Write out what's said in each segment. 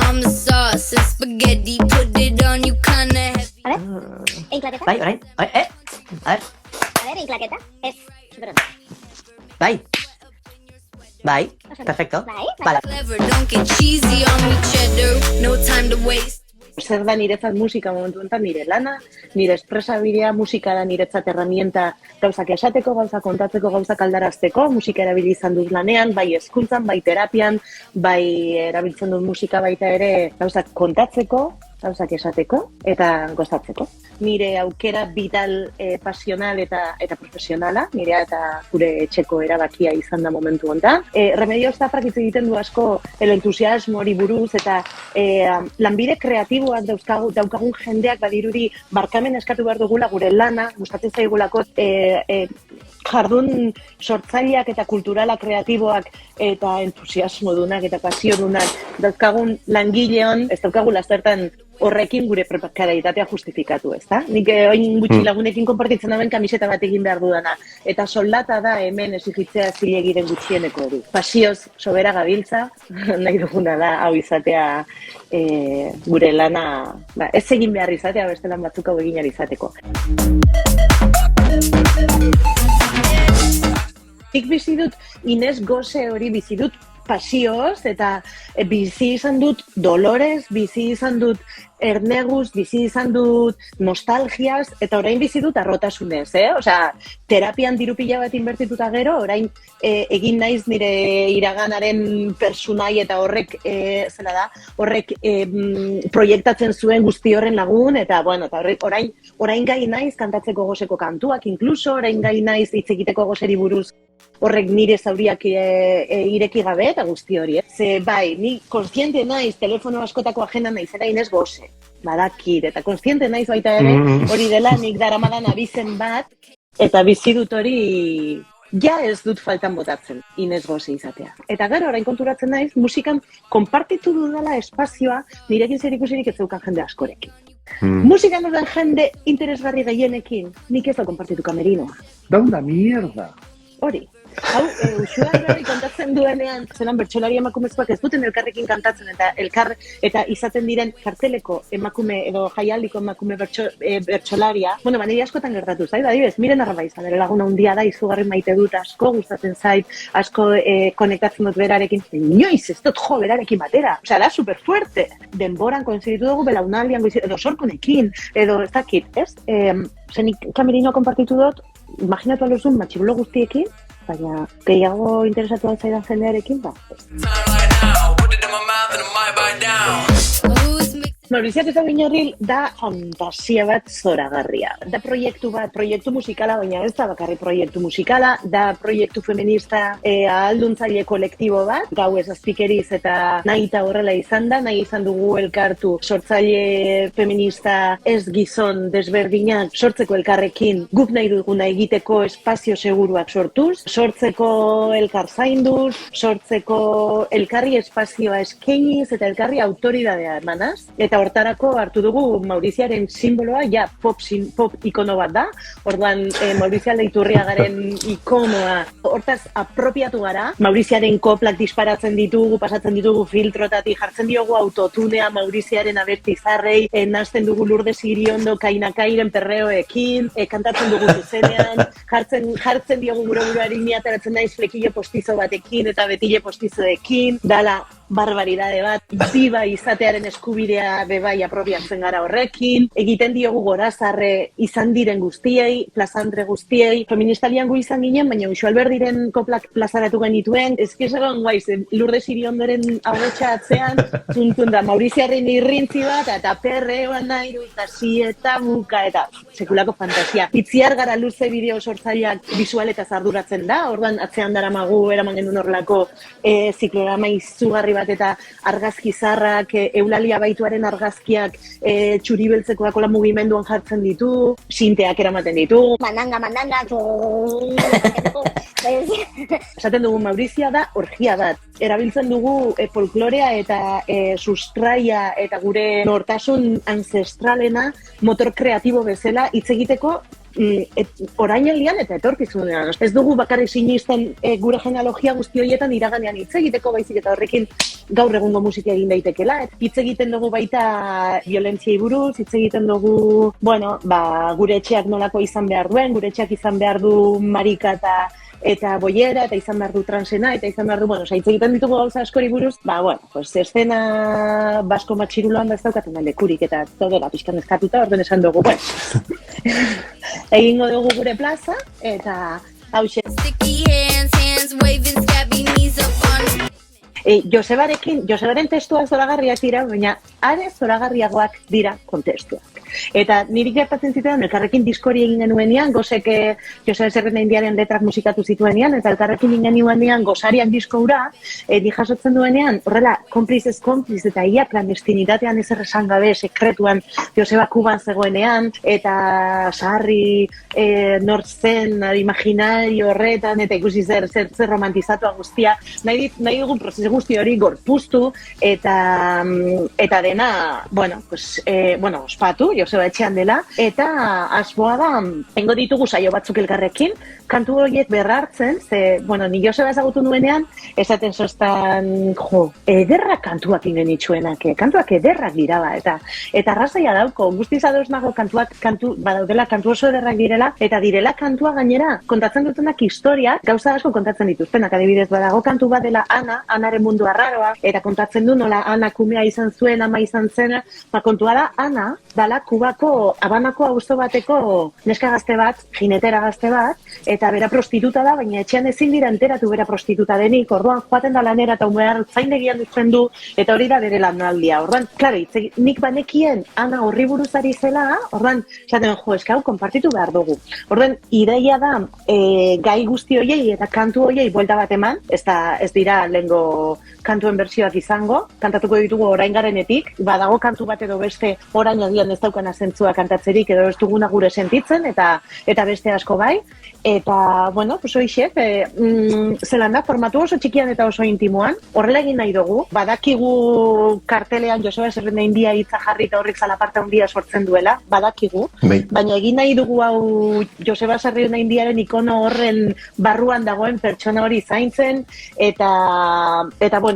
I'm the sauce and spaghetti, put it on you kinda heavy. A ver, en claqueta. Bai, orain. A ver. A ver, en claqueta. Ez, superondo. Bai. Bai, perfecto. Bai, bai. Vale. Clever, don't get cheesy on me, cheddar. No time to waste. Zer da niretzat musika momentu honetan, nire lana, nire espresabidea, musika da niretzat herramienta gauzak esateko, gauzak kontatzeko, gauzak aldarazteko, musika erabili izan dut lanean, bai hezkuntzan, bai terapian, bai erabiltzen dut musika baita ere gauzak kontatzeko, gauzak esateko eta gozatzeko. Nire aukera vital, pasional eta profesionala, nirea eta gure etxeko erabakia izan da momentu honetan. Remedio Zafrak hitz egiten du asko el entusiasmo hori buruz eta lanbide kreatiboak daukagun jendeak badirudi barkamen eskatu behar dugula gure lana, gustatzen zaigulako jardun sortzaileak eta kulturala kreatiboak eta entusiasmo dunak eta pasio dunak dauzkagun langileon, ez daukagula zertan horrekin gure prekarietatea justifikatu, ezta? Nik oin gutxi lagunekin konpartitzen daben kamiseta bat egin behar dudana. Eta soldata da hemen exigitzea zilegiren gutxieneko hori. Pasioz sobera gabiltza, nahi duguna da hau izatea gure lana, ez egin behar izatea, beste lan batzuk hau egin behar izateko. Nik bizi dut Ines Gose hori bizi dut pasioz eta bizi izan dut dolorez, bizi izan dut erneguz, bizi izan dut nostalgiaz, eta orain bizi dut arrotasunez, Osea, terapian diru pila bat inbertituta gero, orain egin naiz nire iraganaren personai eta horrek, horrek proiektatzen zuen guzti horren lagun, eta bueno, eta orain gai naiz kantatzeko Goseko kantuak, inkluso, orain gai naiz hitz egiteko Goseri buruz, horrek nire zauriak ireki gabe eta guzti hori. Ze bai, ni kontziente naiz telefono askotako agenda naizera Ines Gose. Badakit, eta kontziente naiz baita ere, hori dela nik daramadan abizen bat, eta bizi dut hori ja ez dut faltan botatzen Ines Gose izatea. Eta gero orain konturatzen naiz, musikan konpartitu dudala espazioa nirekin zerikusirik ez zeukan jende askorekin. Musikan dudan jende interesgarri gehienekin, nik ez da konpartitu kamerinoa. Da una mierda. Hori. Hau, Uxuan berri kontatzen duenean, zelan bertsolari emakumezkoak ez duten elkarrekin kantatzen eta izaten diren karteleko emakume edo jaialdiko emakume bertsolaria. Bueno, niri askotan gertatu zait, adibidez, Miren Arrabaiza, bere laguna handia da, izugarri maite dut, asko gustatzen zait, asko konektatzen dut berarekin. Inoiz, ez dut jo berarekin batera. Osea, da superfuerte. Denboran koinziditu dugu, belaunaldian, edo sorkunekin, edo ez dakit, ez? Zenik kamerinoa konpartitu dut, imaginatu aluzun, matxibulo guztiekin, baina gehiago interesatu altzaidan jendearekin, Mauriziak ez da Viñorril da fantasia bat zoragarria. Da proiektu musikala, baina ez da bakarri proiektu musikala, da proiektu feminista ahalduntzaile kolektibo bat, gau ez azpikeriz eta nahi eta horrela izan da, nahi izan dugu elkartu sortzaile feminista ez gizon desberdinak sortzeko elkarrekin guk nahi duguna egiteko espazio seguruak sortuz, sortzeko elkar zainduz, sortzeko elkarri espazioa eskainiz eta elkarri autoridadea emanaz, eta hortarako hartu dugu Mauriziaren simboloa, ja pop ikono bat da, orduan Maurizia Leiturriagaren ikonoa, hortaz apropiatu gara, Mauriziaren koplak disparatzen ditugu, pasatzen ditugu filtrotatik, jartzen diogu autotunea Mauriziaren abertizarrei, nazten dugu Lourdes Iriondo kainakairen perreoekin, kantatzen dugu zuzenean, jartzen diogu gure buruari ni ateratzen naiz flekile postizo batekin eta betile postizoekin, dala barbaridade bat, biba izatearen eskubidea bebai apropiatzen gara horrekin, egiten diogu gorazarre izan diren guztiei, plazantre guztiei, feministalian gu izan ginen, baina Uxualberdiren koplak plazaratu genituen, ezkizagon guaiz, Lourdes Iriondoren abotxa atzean, zuntun da, Mauriziaren irrintzi bat, eta perreoan nahi dut, eta buka, eta sekulako fantasia. Itziar gara luze bideo sortzaileak bisualetaz arduratzen da, orduan atzean daramagu eraman genuen horrelako ziklorama izugarri bat eta argazki zarrak, eulalia baituaren argazkiak txuribeltzekoak ola mugimenduan jartzen ditu, sinteak eramaten ditu. Mandanga. Esaten dugu Maurizia da orgia bat. Erabiltzen dugu folklorea eta sustraia eta gure nortasun ancestralena motor kreatibo bezala hitz egiteko orainaldian eta etorkizunean. Ez dugu bakarrik sinisten gure genealogia guzti horietan iraganean hitz egiteko, baizik eta horrekin gaur egungo musika egin daitekela. Hitz egiten dugu baita violentziei buruz, hitz egiten dugu, gure etxeak nolako izan behar duen, gure etxeak izan behar du marika eta boiera, eta izan behar du transena, eta izan behar du, hitz egiten ditugu gauza askori buruz, estena basko matxiruloan da ez daukaten lekurik, eta daudela pixkan eskatuta, orden esan dugu, egingo dugu gure plaza, eta hauxe. Sticky hands waving, scabby knees up on. Josebaren testuak zoragarriak dira, baina are zoragarriagoak dira kontestuak. Eta niri gertatzen zitean, elkarrekin diskori egin genuenean, gozek Josebe Zerrenda Indiaren letrak musikatu zituenean, eta elkarrekin egin genuenean gozariak disko hura, di jasotzen duenean, horrela, konpliz, eta ia clandestinitatean ez erresan gabe, sekretuan Joseba Kuban zegoenean, eta saharri nortzen, imaginario horretan, eta ikusi zer romantizatua guztia, nahi dugun prozesu guzti hori gorpuztu, eta dena, ospatu, Joseba etxean dela, eta asmoa da, hengo ditugu saio batzuk elkarrekin, kantu horiek berrartzen, ni Joseba ezagutu nuenean, esaten sostan, ederrak kantuak ingen itxuenak, kantuak ederrak dira eta arrazoia dauko, guztiz ados nago badaudela kantu oso ederrak direla, eta direla kantua gainera, kontatzen dutenak historiak, gauza asko kontatzen dituztenak, adibidez, badago kantu bat dela Anaren mundu arraroa, eta kontatzen du nola Ana kumea izan zuen, ama izan zena, kontua da, Ana, dala Kubako, Habanako auzo bateko neska gazte bat, jinetera gazte bat, eta bera prostituta da, baina etxean ezin dira enteratu bera prostituta denik, orduan joaten da lanera eta umehar zaindegian dutzen du, eta hori da bere lanaldia. Orduan, klaro, nik banekien Ana horri buruz ari zela, orduan, esaten hau, konpartitu behar dugu. Orduan, ideia da, gai guzti hoiei eta kantu hoiei buelta bat eman, ez dira lehengo kantuen bertsioak izango, kantatuko ditugu orain garenetik, badago kantu bat edo beste orain agian ez daukana zentzua kantatzerik edo ez duguna gure sentitzen, eta beste asko bai. Eta, hoixek, zelan da, formatu oso txikian eta oso intimoan, horrela egin nahi dugu, badakigu kartelean Joseba Zerrenda India hitza jarri eta horrek zalaparta handia sortzen duela, badakigu, baina egin nahi dugu hau Joseba Zerrenda Indiaren ikono horren barruan dagoen pertsona hori zaintzen, eta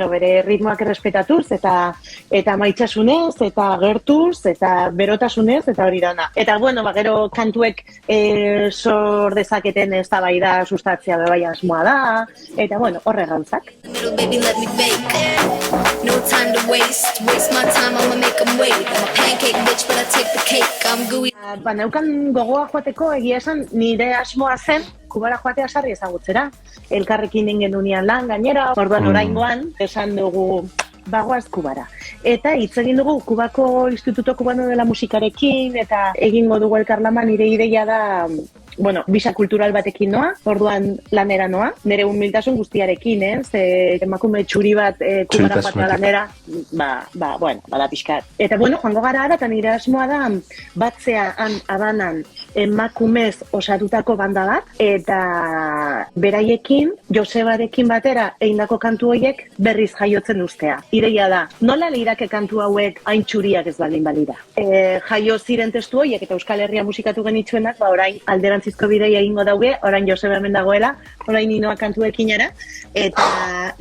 bere ritmoak errespetatuz, eta maitxasunez, eta gertuz, eta berotasunez, eta hori dana. Eta, gero kantuek sor dezaketen eztabaida sustatzea bebai asmoa da, eta, horre gauzak. Little baby, let me bake. No time to waste my time, I'ma make 'em wait. I'm a pancake bitch, but I take the cake. I'm gooey. Neukan gogoa joateko, egia esan, nire asmoa zen, Kubara joatea sarri ezagutzera. Elkarrekin ingen unian lan gainera, orduan oraingoan, esan dugu, bagoaz Kubara. Eta hitz egin dugu Kubako Instituto Cubano de la Musikarekin, eta egingo dugu elkarlaman nire ideia da, bisa kultural batekin noa, orduan lanera noa, nire humiltasun guztiarekin, emakume txuri bat Kubara joatea lanera, bada pixkat. Eta joango gara ara, eta nire asmoa da, batzea Habanan emakumez osatutako banda bat, eta beraiekin, Josebarekin batera, egindako kantu horiek berriz jaiotzen ustea. Ideia da, nola leirake kantu hauek hain txuriak ez baldin balira. Jaio ziren testu horiek eta Euskal Herria musikatu genitzuenak, orain alderantzizko bideia egingo daude, orain Joseba hemen dagoela, orain Ninoa kantuekin ara, eta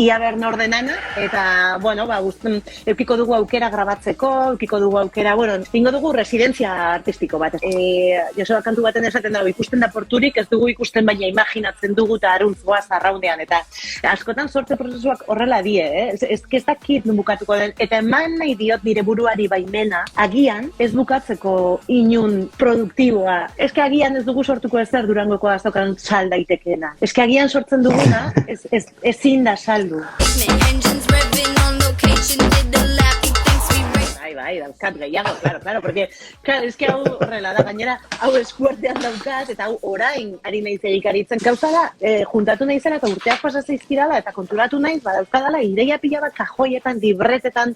ia bern ordenana, eta, guztun, eukiko dugu aukera grabatzeko, eukiko dugu aukera, ingo dugu residentzia artistiko bat. Joseba kantu baten esaten dago, ikusten da porturik, ez dugu ikusten baina imaginatzen dugu eta aruntzoaz arraundean, eta askotan sortze prozesuak horrela die, ez dakit bukatuko den, eta eman nahi diot nire buruari baimena, agian ez bukatzeko inun produktiboa, agian ez dugu sortuko ezer Durangoko azokan sal daitekeena, agian sortzen duguna, ezin da saldu. Engines revving on location, did the lappy things we race. Bai, dauzkat gehiago, claro, porque, hau horrela da, gainera, hau eskuartean daukat, eta hau orain ari naiz egikaritzen. Gauza da, juntatu naizela eta urteak pasa zaizkidala, eta konturatu naiz, badauzkadala, ideia pila bat kajoietan, libretetan,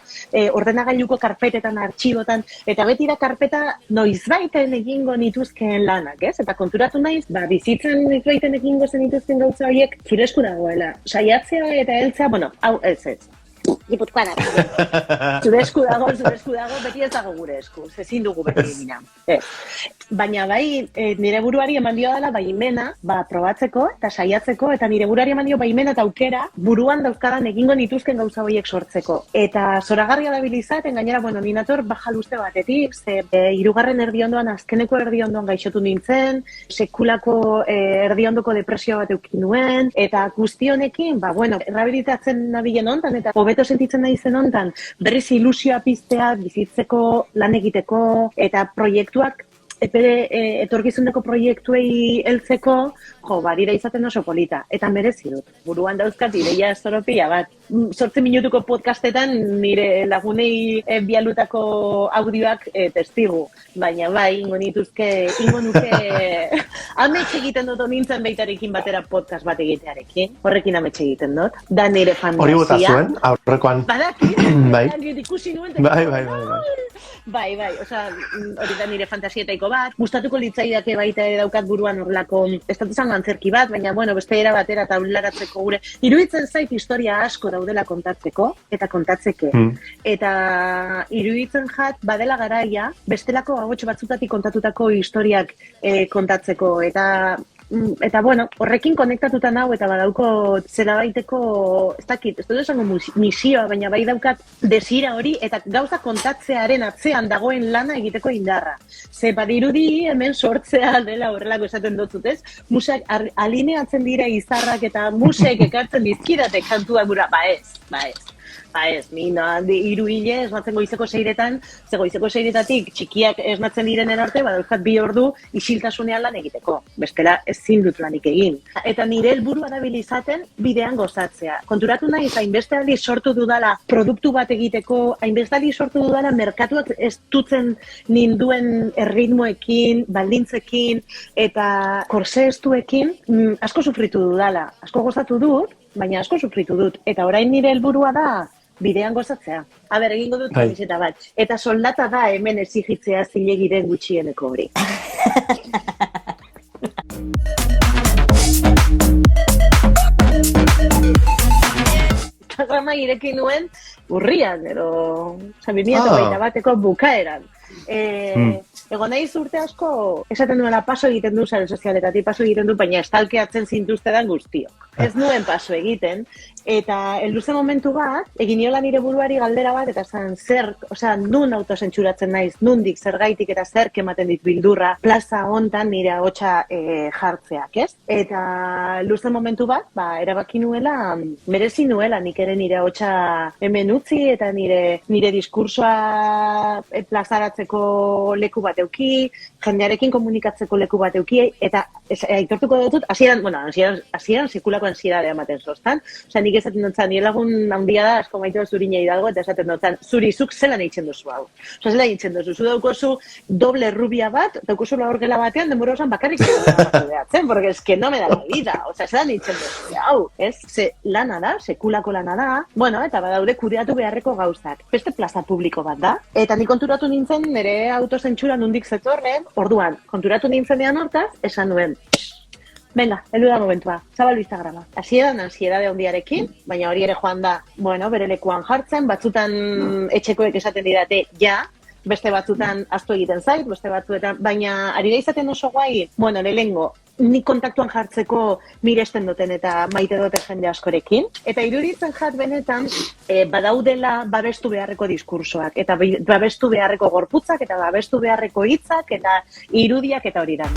ordenagailuko karpetetan, artxibotan, eta beti da karpeta noizbaiten egingo nituzkeen lanak, ez? Eta konturatu naiz, bizitzen noizbaiten egingo zenituzken gauza horiek, zure esku dagoela. Saiatzea eta heltzea, hau ez. Gipuzkoan Zure esku dago, beti ez dago gure esku. Ezin dugu beti egina. Baina bai, nire buruari eman dio dela baimena, probatzeko eta saiatzeko, eta nire buruari eman dio baimena eta aukera buruan dauzkadan egingo nituzken gauza horiek sortzeko. Eta zoragarria da bilizaten, gainera, ni nator bajaluste batetik, hirugarren erdiondoan, azkeneko erdiondoan gaixotu nintzen, sekulako erdiondoko depresio bat eukin nuen, eta guzti honekin, errabilitatzen nabilen hontan, eta hobeto sentitzen nahi zen hontan, berriz ilusioa piztea, bizitzeko, lan egiteko, eta proiektuak, etorkizuneko proiektuei heltzeko, barira izaten oso polita, eta merezi dut. Buruan dauzkat ideia zoropila bat. 8 minutuko podcastetan nire lagunei bialutako audioak testigu. Baina ingo nuke amets egiten dut nintzen beitarekin batera podcast bat egitearekin. Horrekin amets egiten dut. Da nire fantasia. Hori bota zuen, aurrekoan. Badaki, Bai. ikusi nuen. Bai. Hori da nire fantasietaiko bat. Gustatuko litzaidake baita ere daukat buruan horrelako, ez dut esan antzerki bat, baina beste era batera taularatzeko gure. Iruditzen zait historia asko daudela kontatzeko, eta kontatzeke. Eta iruditzen jat, badela garaia, bestelako agotxo batzutatik kontatutako historiak kontatzeko, eta horrekin konektatuta nau eta badauko zera baiteko, ez dakit, ez dut esango misioa, baina bai daukat desira hori eta gauza kontatzearen atzean dagoen lana egiteko indarra. Ze badirudi hemen sortzea dela horrelako esaten dut ez? Musak alineatzen dira izarrak eta musek ekartzen dizkidate kantua gura, hiru hile esnatzen goizeko 6etan, ze goizeko 6etatik txikiak esnatzen direnen arte, badauzkat 2 ordu isiltasunean lan egiteko. Bestela ezin dut lanik egin. Eta nire helburua dabil izaten bidean gozatzea. Konturatu nahi, hainbeste aldiz sortu dudala produktu bat egiteko, hainbeste aldiz sortu dudala merkatuak ez dutzen ninduen erritmoekin, baldintzekin eta korseestuekin, asko sufritu dudala. Asko gozatu dut, baina asko sufritu dut. Eta orain nire helburua da bidean gozatzea. Egingo dut kamiseta bat. Eta soldata da hemen exigitzea zilegiren gutxieneko hori. Instagrama irekin nuen urrian, edo 2021ko bukaeran. Egon nahi urte asko, esaten duela paso egiten du sare sozialetatik, paso egiten du, baina estalkeatzen zintuztedan guztiok. Ez nuen paso egiten, eta helduze momentu bat, egin niola nire buruari galdera bat, eta zan, nun autozentsuratzen naiz, nundik, zergaitik eta zerk ematen dit bildurra, plaza hontan nire ahotsa jartzeak, ez? Eta luze momentu bat, erabaki nuela, merezi nuela nik ere nire ahotsa hemen utzi, eta nire diskursoa plazaratzeko leku bat euki, jendearekin komunikatzeko leku bat euki, eta aitortuko dut, hasieran sekulako ansiedadea ematen zoztan. Nik esaten dutzen, nire lagun handia da, asko maite dut zuri nahi dago, eta esaten dutzen, zurizuk zelan eitzen duzu hau. Zelan eitzen duzu, zu daukozu doble rubia bat, daukozu laurgela batean, denbora osan bakarrik behatzen, porque es que no me da la vida. Zelan eitzen duzu hau, ez? Ze lana da, sekulako lana da, eta badaude kudeatu beharreko gauzak. Beste plaza publiko bat da, eta nik konturatu nintzen, nire autozentsura nundik zetorren, orduan, konturatu nintzenean hortaz, esan nuen, venga, heldu da momentua, zabaldu Instagrama. Hasieran ansiedade handiarekin, baina hori ere joan da, bere lekuan jartzen, batzutan etxekoek esaten didate, beste batzutan astu egiten zait, beste batzuetan, baina ari da izaten oso guai, lehengo, nik kontaktuan jartzeko miresten duten eta maite duten jende askorekin. Eta iruditzen jat benetan, badaudela babestu beharreko diskursoak, eta babestu beharreko gorputzak, eta babestu beharreko hitzak, eta irudiak eta hori da.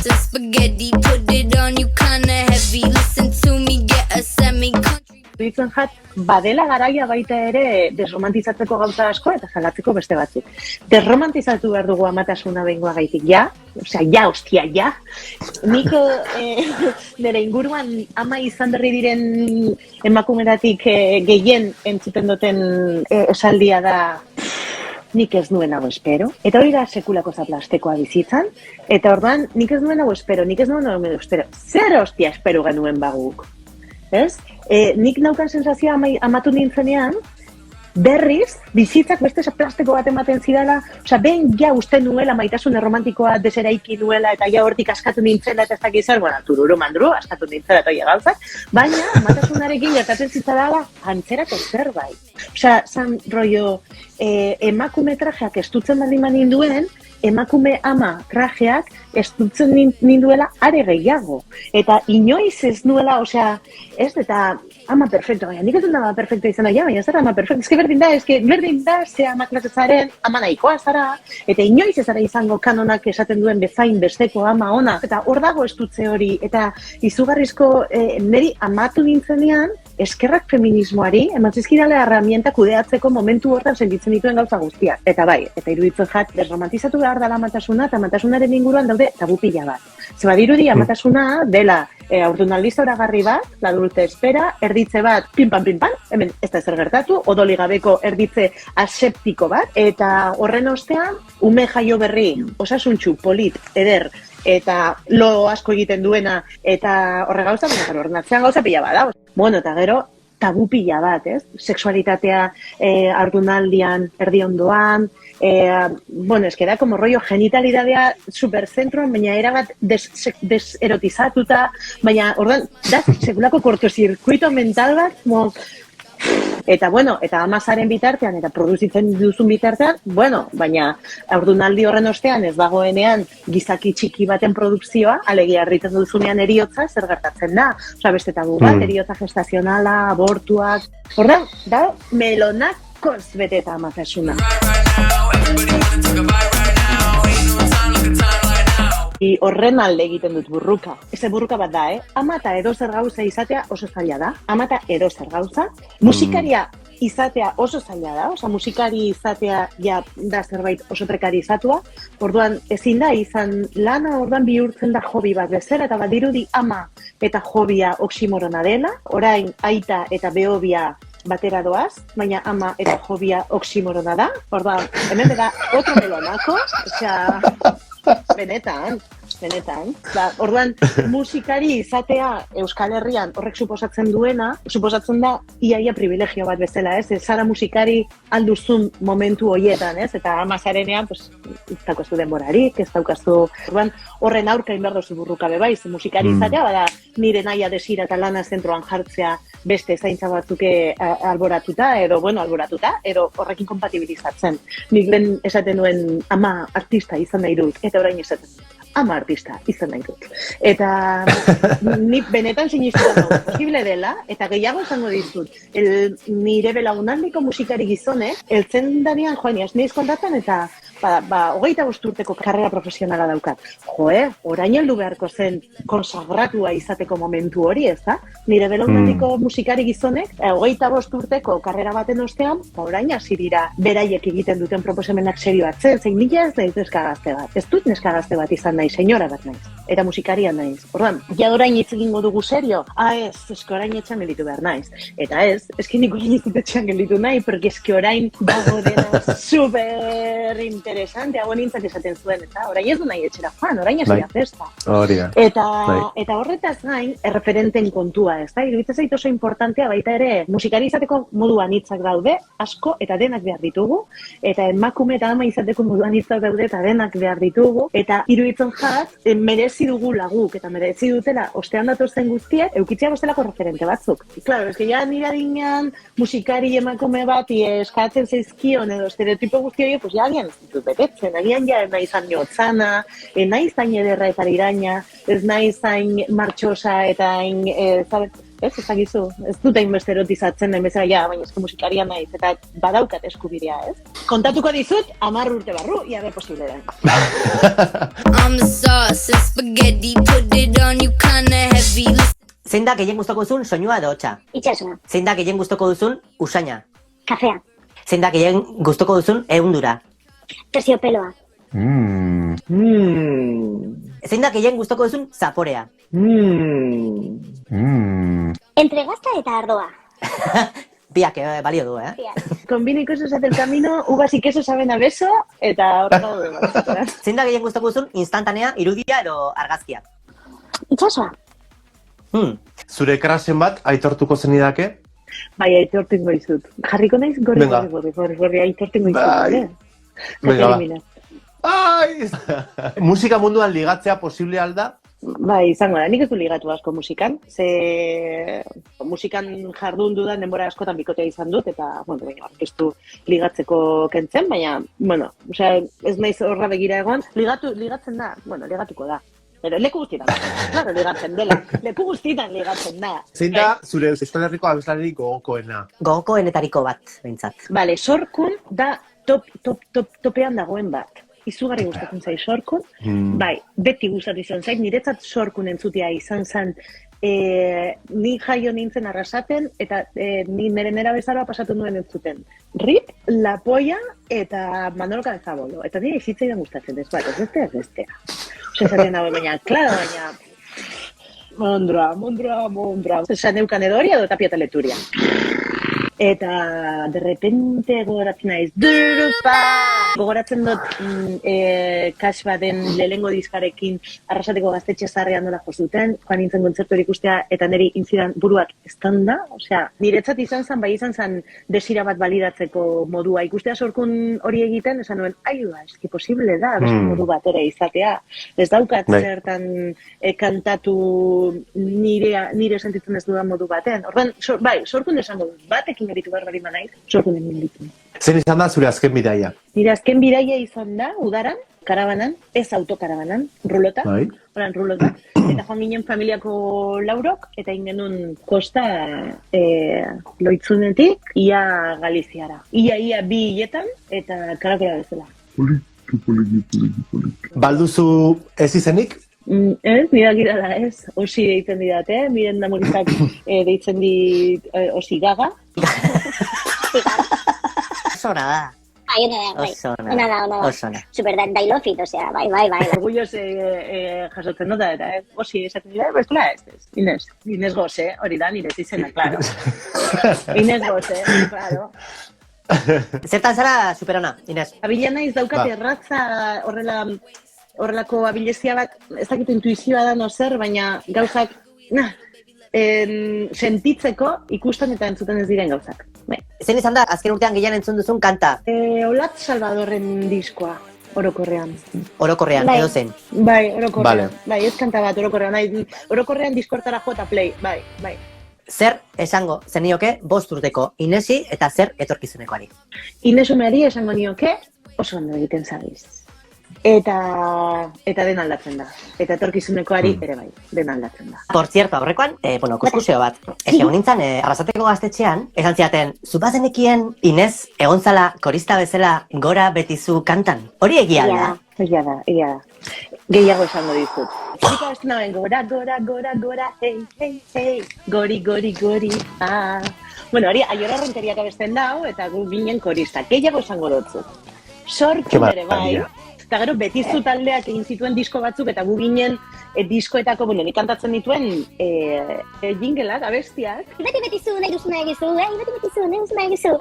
Iruditzen jat, badela garaia baita ere desromantizatzeko gauza asko eta salatzeko beste batzuk. Desromantizatu behar dugu amatasuna behingoa gaitik, Nik nire inguruan ama izan berri diren emakumeratik gehien entzuten duten esaldia da nik ez nuen hau espero. Eta hori da sekulako zaplastekoa bizitzan. Eta orduan, nik ez nuen hau espero. Zer hostia espero genuen baguk? Ez? Nik naukan sensazioa amatu nintzenean, berriz, bizitzak beste plastiko bat ematen zidala, osea, behin ja uste nuela maitasun erromantikoa deseraiki nuela, eta ja hortik askatu nintzela, eta ez dakit zer, bueno, tururu mandru, askatu nintzela eta gauzak, baina amatasunarekin gertatzen zitzadala antzerako zerbait. Osea, zan rollo, emakume trajeak estutzen baldin ninduen, emakume ama trajeak estutzen ninduela are gehiago. Eta inoiz ez nuela, osea, ez, eta ama perfecto, baina nik ez dut ama perfecto izan ja, baina zer ama perfecto, berdin da, ze ama klasezaren ama nahikoa zara, eta inoiz ez zara izango kanonak esaten duen bezain besteko ama ona, eta hor dago estutze hori, eta izugarrizko niri amatu nintzenean, eskerrak feminismoari, ematzizkidala herramienta kudeatzeko momentu hortan sentitzen dituen gauza guztiak. Eta bai, eta iruditzen jat, desromantizatu behar dela amatasuna, eta amatasunaren inguruan daude tabupila bat. Zeba dirudi amatasuna dela haurdunaldi zoragarri bat, la adulte espera, erditze bat, pinpan, hemen ez da zer gertatu, odoli gabeko erditze aseptiko bat, eta horren ostean, ume jaio berri, osasuntxu, polit, eder, eta lo asko egiten duena, eta horre gauza, horren atzean gauza pila bada. Bueno, eta gero, tabu pila bat, ez? Sexualitatea haurdunaldian, erdi ondoan, bueno, es que da como rollo genitalidadea superzentroan, baina erabat deserotizatuta, baina ordan, da sekulako kortozirkuito mental bat, mo, eta bueno, eta amazaren bitartean, eta produzitzen duzun bitartean, bueno, baina haurdunaldi horren ostean ez dagoenean gizaki txiki baten produkzioa, alegia harritzen duzunean eriotza, zer gertatzen da. Osa, beste tabu bat, eriotza gestazionala, abortuak, ordan, da, melonakoz beteta amatasuna. Horren alde egiten dut burruka. Eze burruka bat da, Ama eta edozer gauza izatea oso zaila da. Ama eta edozer gauza. Musikaria izatea oso zaila da. Osa, musikari izatea ja da zerbait oso prekarizatua. Orduan, ezin da izan lana, orduan bihurtzen da hobi bat bezala, eta badirudi ama eta hobia oksimorona dela. Orain, aita eta behobia batera doaz, baina ama eta hobia oksimorona da. Orduan, hemen da otro melonako, osea, benetan. Orduan, musikari izatea Euskal Herrian horrek suposatzen da iaia privilegio bat bezala, ez? Zara musikari alduzun momentu horietan, ez? Eta amazarenean, pues, ez daukazu denborarik, ez daukazu... Orduan, horren aurka inberdozu burruka bebaiz, musikari izatea, bada nire naia desira eta lana zentroan jartzea beste zaintza batzuke alboratuta, edo horrekin kompatibilizatzen. Nik lehen esaten duen ama artista izan nahi dut, eta orain esaten dut. Ama artista izan nahi dut. Eta nik benetan sinistuta dugu posible dela, eta gehiago izango dizut. Nire belaunaldiko musikari gizonek, eltzen danean, joan, neiz kontatzen, eta 25 urteko karrera profesionala daukat. Orain heldu beharko zen konsagratua izateko momentu hori, ez da? Nire belaunaldiko musikari gizonek, 25 urteko karrera baten ostean, orain hasi dira beraiek egiten duten proposamenak serio batzen, zein nila ez naiz neska gazte bat. Ez dut neska gazte bat izan nahi, senyora bat naiz. Eta musikaria naiz. Orduan, ja orain hitz egingo dugu serio? Eske orain etxan gelditu behar naiz. Eta eske nik orain etxan gelditu nahi, porque eske orain dago dena super interesante, hau nintzak esaten zuen, eta orain ez du nahi etxera joan, orain hasi da festa. Eta horretaz gain, erreferenten kontua, ez da? Iruditzen zait oso importantea baita ere, musikari izateko moduan hitzak daude, asko eta denak behar ditugu, eta emakume eta ama izateko moduan hitzak daude eta denak behar ditugu, eta iruditzen jat, merezi dugu laguk, eta merezi dutela ostean datozen guztiek, eukitzea bestelako referente batzuk. Claro, eske ja nire adinean musikari emakume bat eskatzen zaizkion edo estereotipo guzti hori, pues ja agian ez ditut betetzen, agian ja ez nahi zain jotzana, ez nahi zain ederra eta iraina, ez nahi zain martxosa eta ez ezagizu, ez dut hainbeste erotizatzen bezala, ja, baina esko musikaria naiz, eta badaukat eskubidea, ez? Kontatuko dizut, 10 urte barru, ia be posible da. I'm the sauce and spaghetti, put it on you kinda heavy. Zein da gehien gustoko duzun soinua edo hotsa? Itxasuna. Zein da gehien gustoko duzun usaina? Kafea. Zein da gehien gustoko duzun ehundura? Terciopeloa. Zein da gehien gustoko duzun zaporea? Entre gazta eta ardoa. Biak balio du, Combina cosas del camino, uvas y queso saben a beso, eta horrela du. Zein da gehien gustoko duzun instantanea, irudia edo argazkia? Itxasoa. Zure krasen bat aitortuko zenidake? Bai, aitortengo izut. Jarriko naiz Venga. gorri, aitortengo izut. Bai. eh? Venga, ba. Katerimina. Ai! Musika munduan ligatzea posible alda? Bai, izango da, nik ez du ligatu asko musikan, ze musikan jardun dudan denbora askotan bikotea izan dut, eta, bueno, baina, ez du ligatzeko kentzen, baina, bueno, osea, ez naiz horra begira egon, ligatzen da, bueno, ligatuko da. Pero leku guztietan, claro, ligatzen dela, leku guztietan ligatzen da. Zein da zure Euskal Herriko abeslaririk gogokoena? Gogokoenetariko bat, behintzat. Vale, Sorkun da topean dagoen bat. Izugarri gustatzen zai Sorkun. Bai, beti gustatu izan zait, niretzat Sorkun entzutea izan zen ni jaio nintzen Arrasaten, eta ni nire bezaroa pasatu nuen entzuten. Rip, La Polla eta Manolo Cabezabolo. Eta nire izitzaidan gustatzen ez bat, ez bestea. Osa esaten dago, baina, klaro, baina... Mondroa. Esan neukan edo hori edo Tapia Teleturia. Eta, de repente, gogoratzen naiz, durupa! Gogoratzen dut, Kax baten lehengo diskarekin Arrasateko Gaztetxe Zarrean nola jozuten, joan nintzen kontzertu hori ikustea, eta niri intzidan buruak estanda, osea, niretzat izan zen, bai izan zen desira bat balidatzeko modua. Ikustea Sorkun hori egiten, esan nuen, aiua, eski posible da, beste modu bat ere izatea. Ez daukat zertan kantatu nire sentitzen ez dudan modu baten. Orduan, bai, Sorkun esango dut, batekin eritu barbari manaiz, Sorkunen ninditzen. Zein izan da zure azken bidaia? Nire azken bidaia izan da, udaran, karabanan, ez autokarabanan, rulota, Bai. oran rulota, eta joan ginen familiako laurok, eta ingenun kosta Loitzunetik, ia Galiziara. Ia bi hiletan, eta karakola bezala. Balduzu ez izenik? Ez, nire gira da ez, osi deitzen didate, miren damorizak deitzen dit osi gaga. Oso ona da. Bai, ona da. Oso ona. Super dailofit, osea, bai. Orgulloz jasotzen dut, eta osi esaten dira, bestela ez. Inez Gose, hori da, nire izena, claro. Inez Gose, claro. Zertan zara superona, Inez? Abila naiz daukat erratza horrelako abilezia bat, ez dakit intuizioa da no zer, baina gauzak, sentitzeko ikusten eta entzuten ez diren gauzak. Bai. Zein izan da, azken urtean gehien entzun duzun kanta? Olat Salvadorren diskoa, orokorrean. Orokorrean, Bai. edo zen. Bai, orokorrean. Vale. Bai, ez kanta bat, orokorrean. Orokorrean diskortara jo eta play, bai. Zer esango zenioke 5 urteko Inesi eta zer etorkizunekoari? Ines Umeari esango nioke, oso ondo egiten zabiz. Eta den aldatzen da. Eta etorkizunekoari ere bai, den aldatzen da. Por cierto, aurrekoan, kuskusio bat. Egon nintzen, Arrasateko Gaztetxean, esan ziaten, zu bazenekien Inez egon zala korista bezala gora betizu kantan. Hori egia da? Egia da. Gehiago esango dizut. Zika beste nagoen, gora, hey, gori, ah. Bueno, hori, Aiora Renteriak abesten dau, eta gu ginen korista. Gehiago esango dutzu. Sorkun ere bai. Eta gero, Betizu taldeak egin zituen disko batzuk, eta gu ginen diskoetako, bueno, nik kantatzen dituen jingleak, abestiak. Betizu, nahi duzuna egizu, betizu, nahi duzuna egizu.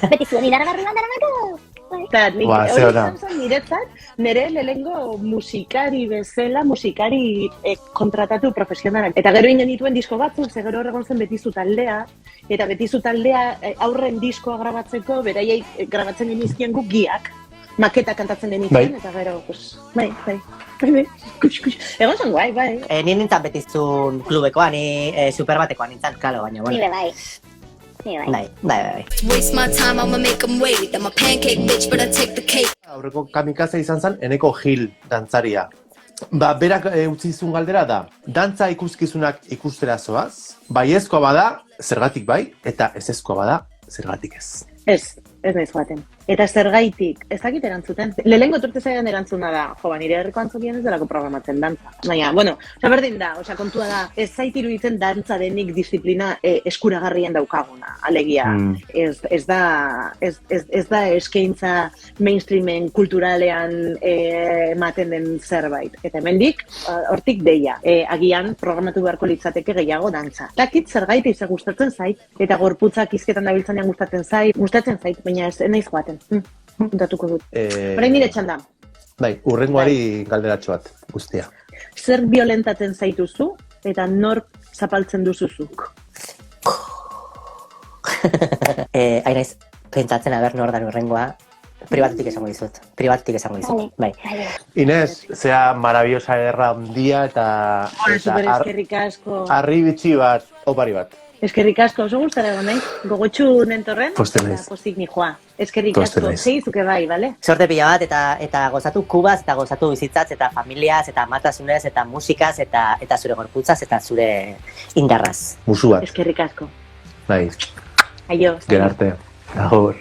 Betizu, nidara barruan daramako. Eta nik Ba, hori ze ona. izan zen niretzat, nire lehengo musikari bezala, musikari kontratatu profesionalak. Eta gero ingen dituen disko batzuk, ze gero horregon zen Betizu taldea, eta Betizu taldea aurren diskoa grabatzeko, beraiei grabatzen genizkien guk giak. Maketa kantatzen genituen, eta gero, pues, bai. Egon zen guai, bai. Nien nintzen Betizun klubekoa, ni superbatekoa nintzen, kalo, baina, bueno. Nire bai. Bai. Waste my time, I'ma make them wait. I'm a pancake bitch, but I take the cake. Aurreko kamikaze izan zen Eneko Gil dantzaria. Berak utzi zuen galdera da, dantza ikuskizunak ikustera zoaz, baiezkoa bada, zergatik bai, eta ezezkoa bada, zergatik ez. Ez naiz joaten. Eta zergaitik, ez dakit erantzuten. Lehengo etorte zaidan erantzuna da, nire herriko antzokien ez delako programatzen dantza. Baina, bueno, berdin da, kontua da, ez zait iruditzen dantza denik disiplina eskuragarrien daukaguna. Alegia, ez da eskaintza mainstreamen kulturalean ematen den zerbait. Eta hemendik, hortik deia, agian programatu beharko litzateke gehiago dantza. Dakit zergaitik ze gustatzen zait, eta gorputzak izketan dabiltzanean gustatzen zait, baina ez naiz joaten. Datuko dut. Horain nire txanda. Bai, urrengoari galderatxo bat, guztia. Zer violentatzen zaituzu eta nork zapaltzen duzuzuk? Hain naiz, pentsatzen aber nor dan urrengoa, pribatutik esango dizut. Vale. Bai. Vale. Inés, zea maravillosa ederra ondia eta Super eskerrik asko. harri bitxi bat, opari bat. Eskerrik asko, oso gustara egon naiz. Gogotxu nentorren. Posten naiz. Eta postik nijoa. Eskerrik Posten asko. naiz. Segizuke bai, bale? Sorte pila bat eta gozatu kubaz, eta gozatu bizitzaz, eta familiaz, eta matasunez, eta musikaz, eta zure gorputzaz, eta zure indarraz. Musu bat, Eskerrik asko. bai, Aio. gerarte. Agur.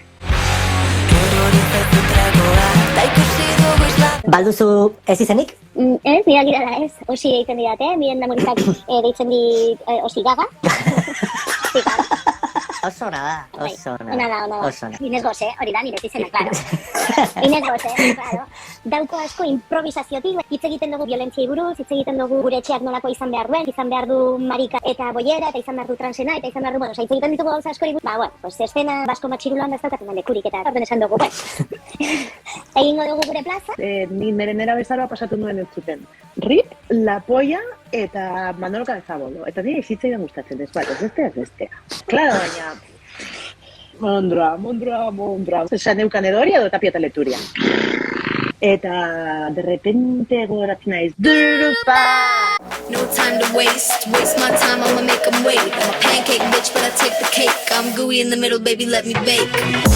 Balduzu ez izenik? Ez, nire gira da ez. Osi egiten didate, nire namoritzak deitzen dit osi gaga. Oso ona da, oso ona da. Oso ona. Inez Gose, hori da nire izena, claro. Inez Gose, claro. Dauko asko improvisaziotik, hitz egiten dugu violentziei buruz, hitz egiten dugu gure etxeak nolako izan behar duen, izan behar du marika eta boiera, eta izan behar du transena, eta izan behar du, bueno, hitz egiten ditugu gauza askori buruz. Bueno, pues estena basko matxirulan da ez daukaten da lekurik, eta orduan esan dugu, egingo dugu gure plaza. Ni nera bezaroa pasatu nuen ez zuten. Rip, La Polla eta Manolo Cabezabolo. Eta nire zitzaidan gustatzen ez bat, ez bestea. Claro, baina... Mondra. Esan neukan edoria edo tapia taleturia. Eta de repente gogoratzen naiz. Durupa! No time to waste my time, I'ma make 'em wait. I'm a pancake bitch, but I take the cake. I'm gooey in the middle, baby, let me bake.